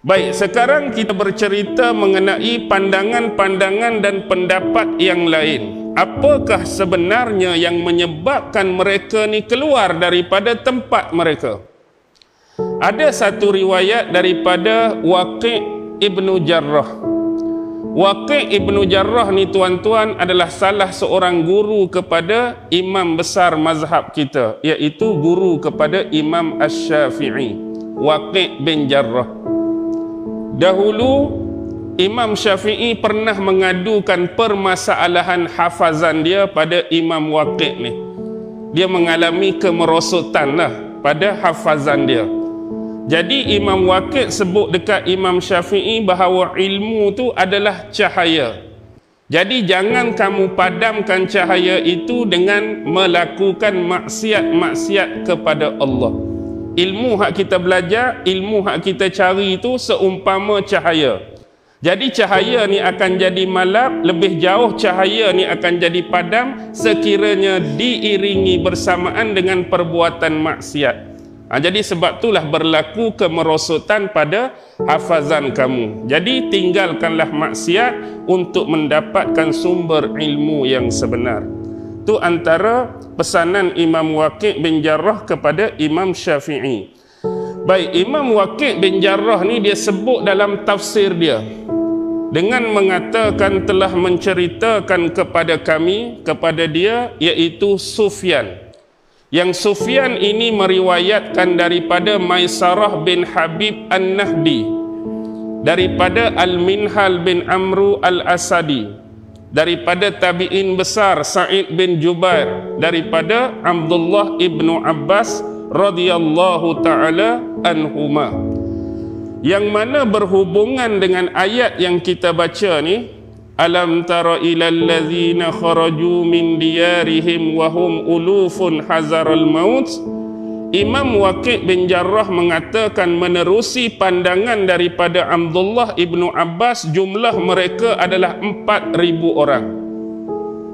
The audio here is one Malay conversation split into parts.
Baik, sekarang kita bercerita mengenai pandangan-pandangan dan pendapat yang lain. Apakah sebenarnya yang menyebabkan mereka ni keluar daripada tempat mereka? Ada satu riwayat daripada Waqi' Ibnu Jarrah. Waqi' Ibnu Jarrah ni tuan-tuan adalah salah seorang guru kepada imam besar mazhab kita, iaitu guru kepada Imam Asy-Syafi'i, Waqi' bin Jarrah. Dahulu Imam Syafi'i pernah mengadukan permasalahan hafazan dia pada Imam Waqi' ni. Dia mengalami kemerosotan lah pada hafazan dia. Jadi Imam Waqi' sebut dekat Imam Syafi'i bahawa ilmu tu adalah cahaya. Jadi jangan kamu padamkan cahaya itu dengan melakukan maksiat-maksiat kepada Allah. Ilmu hak kita belajar, ilmu hak kita cari itu seumpama cahaya. Jadi cahaya ni akan jadi malap, lebih jauh cahaya ni akan jadi padam sekiranya diiringi bersamaan dengan perbuatan maksiat. Jadi sebab itulah berlaku kemerosotan pada hafazan kamu. Jadi tinggalkanlah maksiat untuk mendapatkan sumber ilmu yang sebenar. Itu antara pesanan Imam Waqi' bin Jarrah kepada Imam Syafi'i. Baik, Imam Waqi' bin Jarrah ni dia sebut dalam tafsir dia dengan mengatakan telah menceritakan kepada kami, kepada dia, iaitu Sufyan. Yang Sufyan ini meriwayatkan daripada Maisarah bin Habib An-Nahdi, daripada Al-Minhal bin Amru Al-Asadi, daripada tabi'in besar Sa'id bin Jubair, daripada Abdullah ibnu Abbas radhiyallahu ta'ala anhuma, yang mana berhubungan dengan ayat yang kita baca ni, alam tara ilal ladzina kharaju min diyarihim wa hum ulufun hazaral maut. Imam Waqi' bin Jarrah mengatakan menerusi pandangan daripada Abdullah ibnu Abbas, jumlah mereka adalah 4,000 orang.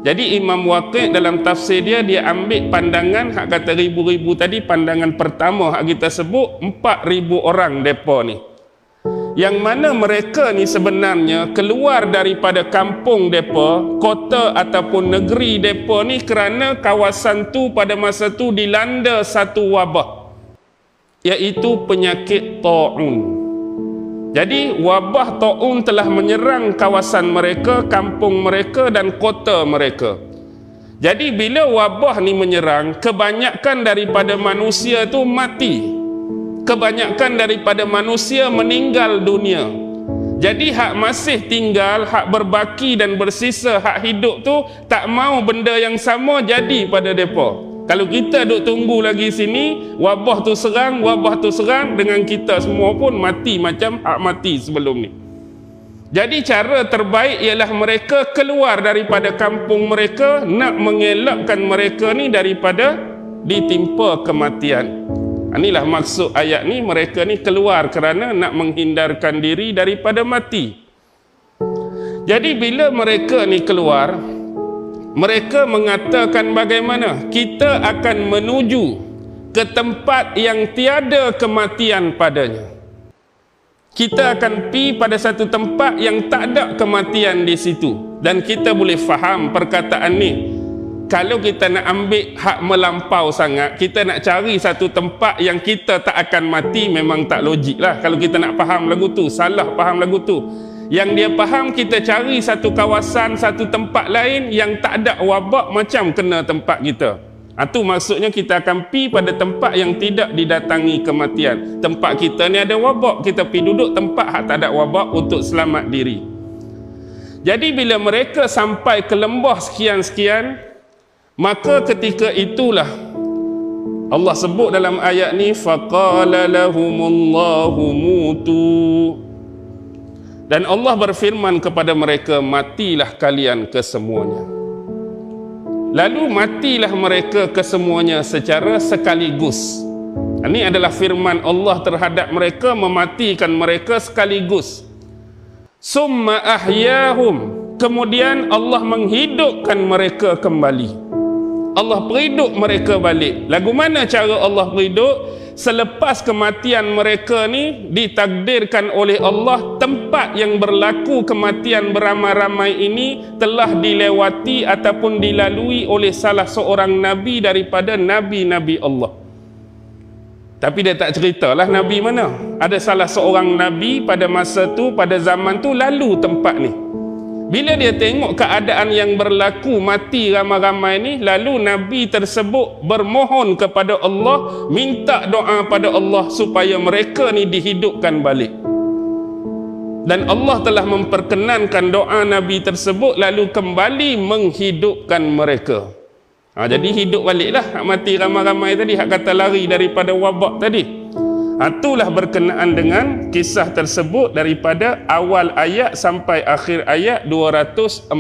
Jadi Imam Waqi' dalam tafsir dia, dia ambil pandangan hak kata ribu-ribu tadi, pandangan pertama hak kita sebut 4,000 orang depa ni, yang mana mereka ni sebenarnya keluar daripada kampung depa, kota ataupun negeri depa ni kerana kawasan tu pada masa tu dilanda satu wabah, iaitu penyakit ta'un. Jadi wabah ta'un telah menyerang kawasan mereka, kampung mereka dan kota mereka. Jadi bila wabah ni menyerang, kebanyakan daripada manusia tu mati. Kebanyakan daripada manusia meninggal dunia. Jadi hak masih tinggal, hak berbaki dan bersisa, hak hidup tu tak mau benda yang sama jadi pada depa. Kalau kita duk tunggu lagi sini, wabah tu serang dengan kita semua pun mati macam hak mati sebelum ni. Jadi cara terbaik ialah mereka keluar daripada kampung mereka, nak mengelakkan mereka ni daripada ditimpa kematian. Inilah maksud ayat ni, mereka ni keluar kerana nak menghindarkan diri daripada mati. Jadi bila mereka ni keluar, mereka mengatakan bagaimana? Kita akan menuju ke tempat yang tiada kematian padanya. Kita akan pergi pada satu tempat yang tak ada kematian di situ. Dan kita boleh faham perkataan ni. Kalau kita nak ambil hak melampau sangat, kita nak cari satu tempat yang kita tak akan mati, memang tak logik lah. Kalau kita nak faham lagu tu, salah faham lagu tu. Yang dia faham, kita cari satu kawasan, satu tempat lain yang tak ada wabak macam kena tempat kita. Itu maksudnya kita akan pergi pada tempat yang tidak didatangi kematian. Tempat kita ni ada wabak, kita pergi duduk tempat hak tak ada wabak untuk selamat diri. Jadi bila mereka sampai ke lembah sekian-sekian, maka ketika itulah Allah sebut dalam ayat ni, faqala lahumullahu mutu, dan Allah berfirman kepada mereka, matilah kalian kesemuanya. Lalu matilah mereka kesemuanya secara sekaligus. Ini adalah firman Allah terhadap mereka, mematikan mereka sekaligus. Summa ahyahum, kemudian Allah menghidupkan mereka kembali. Allah perhidup mereka balik. Lagu mana cara Allah perhidup? selepas kematian mereka ni ditakdirkan oleh Allah, tempat yang berlaku kematian beramai-ramai ini telah dilewati ataupun dilalui oleh salah seorang nabi daripada nabi-nabi Allah. Tapi dia tak ceritalah nabi mana. Ada salah seorang nabi pada masa tu, pada zaman tu lalu tempat ni. Bila dia tengok keadaan yang berlaku, mati ramai-ramai ni, lalu Nabi tersebut bermohon kepada Allah, minta doa pada Allah supaya mereka ni dihidupkan balik. Dan Allah telah memperkenankan doa Nabi tersebut, lalu kembali menghidupkan mereka. Jadi hidup baliklah hak mati ramai-ramai tadi, hak kata lari daripada wabak tadi. Itulah berkenaan dengan kisah tersebut daripada awal ayat sampai akhir ayat 243.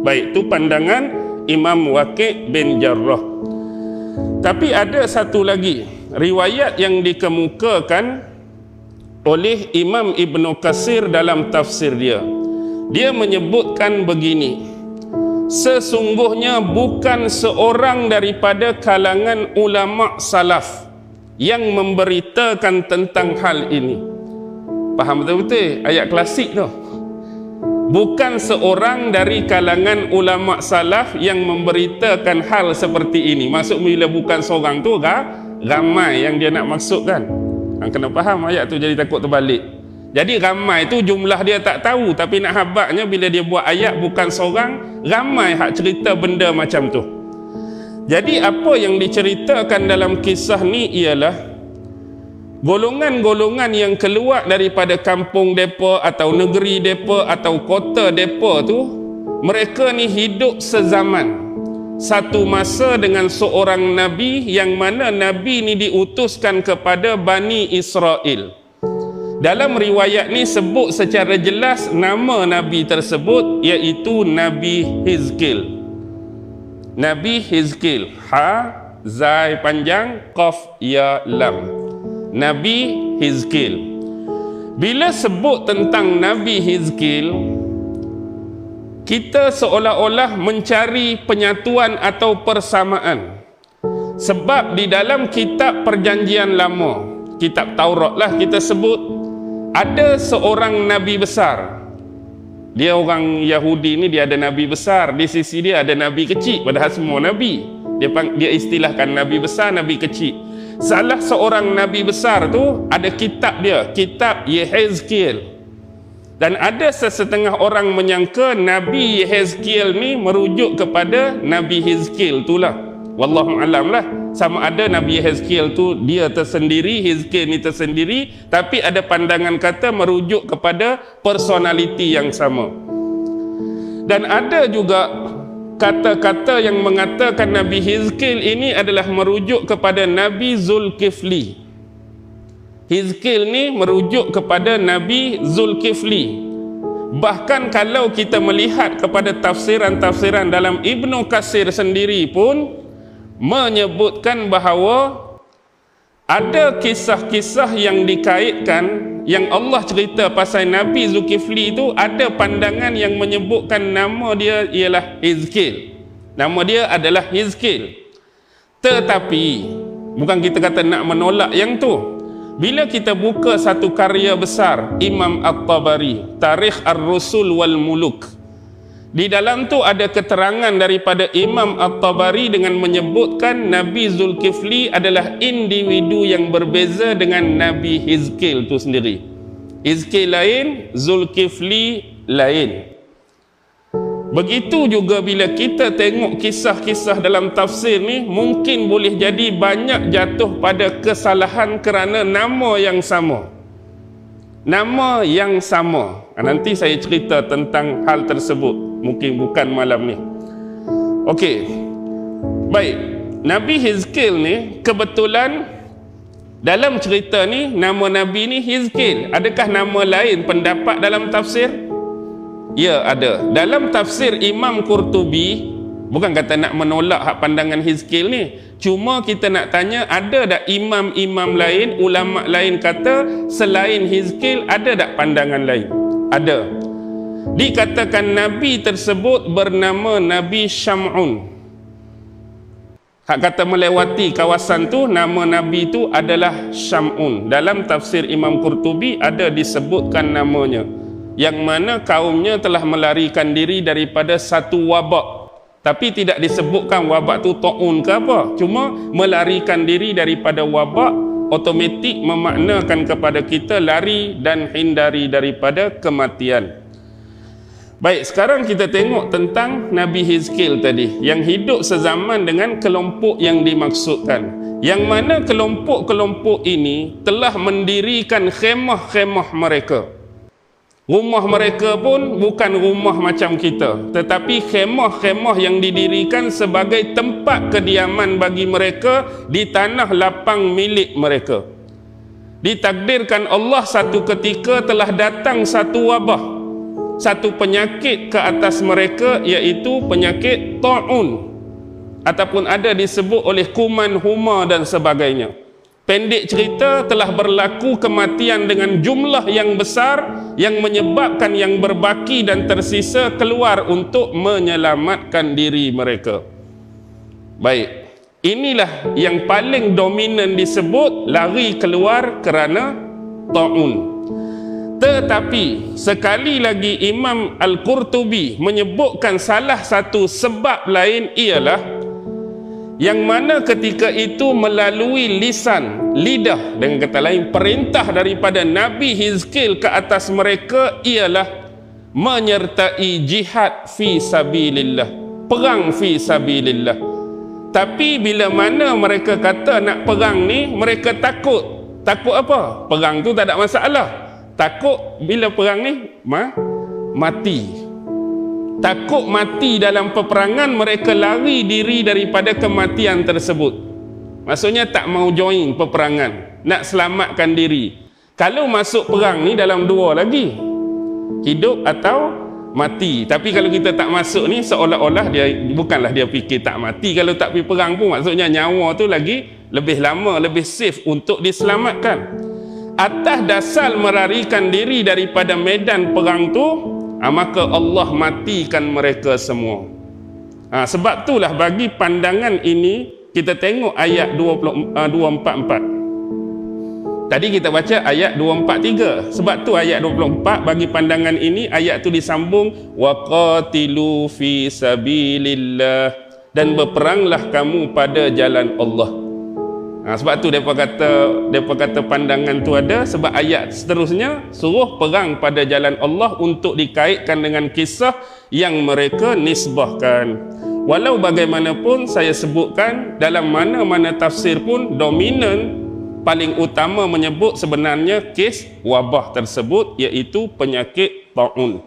Baik, itu pandangan Imam Waqi' bin Jarrah. Tapi ada satu lagi riwayat yang dikemukakan oleh Imam Ibn Katsir dalam tafsir dia. Dia menyebutkan begini: sesungguhnya bukan seorang daripada kalangan ulama salaf yang memberitakan tentang hal ini. Faham betul-betul ayat klasik tu? Bukan seorang dari kalangan ulama salaf yang memberitakan hal seperti ini. Maksud bila bukan seorang tu, ramai yang dia nak maksudkan. Kena faham ayat tu, jadi takut terbalik. Jadi ramai tu jumlah dia tak tahu, tapi nak habaknya bila dia buat ayat bukan seorang, ramai hak cerita benda macam tu. Jadi apa yang diceritakan dalam kisah ni ialah golongan-golongan yang keluar daripada kampung depa atau negeri depa atau kota depa tu, mereka ni hidup sezaman. Satu masa dengan seorang nabi yang mana nabi ni diutuskan kepada Bani Israel. Dalam riwayat ni sebut secara jelas nama nabi tersebut, iaitu Nabi Hizkil. Nabi Hizkil, ha zai panjang qaf ya lam. Nabi Hizkil. Bila sebut tentang Nabi Hizkil, kita seolah-olah mencari penyatuan atau persamaan. Sebab di dalam kitab Perjanjian Lama, kitab Taurat lah kita sebut, ada seorang nabi besar. Dia orang Yahudi ni, dia ada nabi besar, di sisi dia ada nabi kecil, padahal semua nabi. Dia istilahkan nabi besar, nabi kecil. Salah seorang nabi besar tu ada kitab dia, kitab Yehezkiel. Dan ada sesetengah orang menyangka Nabi Yehezkiel ni merujuk kepada Nabi Hizkil itulah. Wallahu alam lah, sama ada Nabi Hizkil tu dia tersendiri, Hizkil ni tersendiri, tapi ada pandangan kata merujuk kepada personaliti yang sama. Dan ada juga kata-kata yang mengatakan Nabi Hizkil ini adalah merujuk kepada Nabi Zulkifli. Hizkil ni merujuk kepada Nabi Zulkifli. Bahkan kalau kita melihat kepada tafsiran-tafsiran dalam Ibn Katsir sendiri pun menyebutkan bahawa ada kisah-kisah yang dikaitkan, yang Allah cerita pasal Nabi Zulkifli itu, ada pandangan yang menyebutkan nama dia ialah Hizkil. Nama dia adalah Hizkil. Tetapi bukan kita kata nak menolak yang tu. Bila kita buka satu karya besar Imam At-Tabari, Tarikh Ar-Rusul wal Muluk, di dalam tu ada keterangan daripada Imam At-Tabari dengan menyebutkan Nabi Zulkifli adalah individu yang berbeza dengan Nabi Hizkil tu sendiri. Hizkil lain, Zulkifli lain. Begitu juga bila kita tengok kisah-kisah dalam tafsir ni, mungkin boleh jadi banyak jatuh pada kesalahan kerana nama yang sama. Nama yang sama. Nanti saya cerita tentang hal tersebut, mungkin bukan malam ni. Okey. Baik, Nabi Hizkil ni kebetulan dalam cerita ni nama Nabi ni Hizkil. Adakah nama lain pendapat dalam tafsir? Ya, ada. Dalam tafsir Imam Qurtubi, bukan kata nak menolak hak pandangan Hizkil ni, cuma kita nak tanya, ada tak imam-imam lain, ulama lain kata selain Hizkil ada tak pandangan lain? Ada. Dikatakan Nabi tersebut bernama Nabi Syam'un. Hak kata melewati kawasan tu, nama Nabi tu adalah Syam'un. Dalam tafsir Imam Qurtubi ada disebutkan namanya, yang mana kaumnya telah melarikan diri daripada satu wabak. Tapi tidak disebutkan wabak tu ta'un ke apa. Cuma melarikan diri daripada wabak otomatik memaknakan kepada kita lari dan hindari daripada kematian. Baik, sekarang kita tengok tentang Nabi Hizkil tadi, yang hidup sezaman dengan kelompok yang dimaksudkan, yang mana kelompok-kelompok ini telah mendirikan khemah-khemah mereka. Rumah mereka pun bukan rumah macam kita, tetapi khemah-khemah yang didirikan sebagai tempat kediaman bagi mereka di tanah lapang milik mereka. Ditakdirkan Allah satu ketika telah datang satu wabah, satu penyakit ke atas mereka, iaitu penyakit ta'un, ataupun ada disebut oleh kuman, huma dan sebagainya. Pendek cerita, telah berlaku kematian dengan jumlah yang besar, yang menyebabkan yang berbaki dan tersisa keluar untuk menyelamatkan diri mereka. Baik, inilah yang paling dominan disebut lari keluar kerana ta'un. Tetapi sekali lagi Imam Al-Qurtubi menyebutkan salah satu sebab lain, ialah yang mana ketika itu melalui lisan, lidah, dengan kata lain perintah daripada Nabi Hizkil ke atas mereka, ialah menyertai jihad fi sabilillah, perang fi sabilillah. Tapi bila mana mereka kata nak perang ni, mereka takut. Takut apa? Perang tu tak ada masalah. Takut bila perang ni mati. Takut mati dalam peperangan, mereka lari diri daripada kematian tersebut. Maksudnya tak mau join peperangan, nak selamatkan diri. Kalau masuk perang ni dalam dua lagi, hidup atau mati. Tapi kalau kita tak masuk ni, seolah-olah dia, bukanlah dia fikir tak mati. Kalau tak pergi perang pun, maksudnya nyawa tu lagi lebih lama, lebih safe untuk diselamatkan. Atas dasar melarikan diri daripada medan perang tu, maka Allah matikan mereka semua. Sebab itulah bagi pandangan ini, kita tengok ayat 244. Tadi kita baca ayat 243. Sebab tu ayat 24 bagi pandangan ini, ayat tu disambung waqatilu fi sabilillah, dan berperanglah kamu pada jalan Allah. Sebab tu mereka kata pandangan tu ada, sebab ayat seterusnya suruh perang pada jalan Allah untuk dikaitkan dengan kisah yang mereka nisbahkan. Walau bagaimanapun, saya sebutkan dalam mana-mana tafsir pun dominan paling utama menyebut sebenarnya kes wabah tersebut, iaitu penyakit ta'un.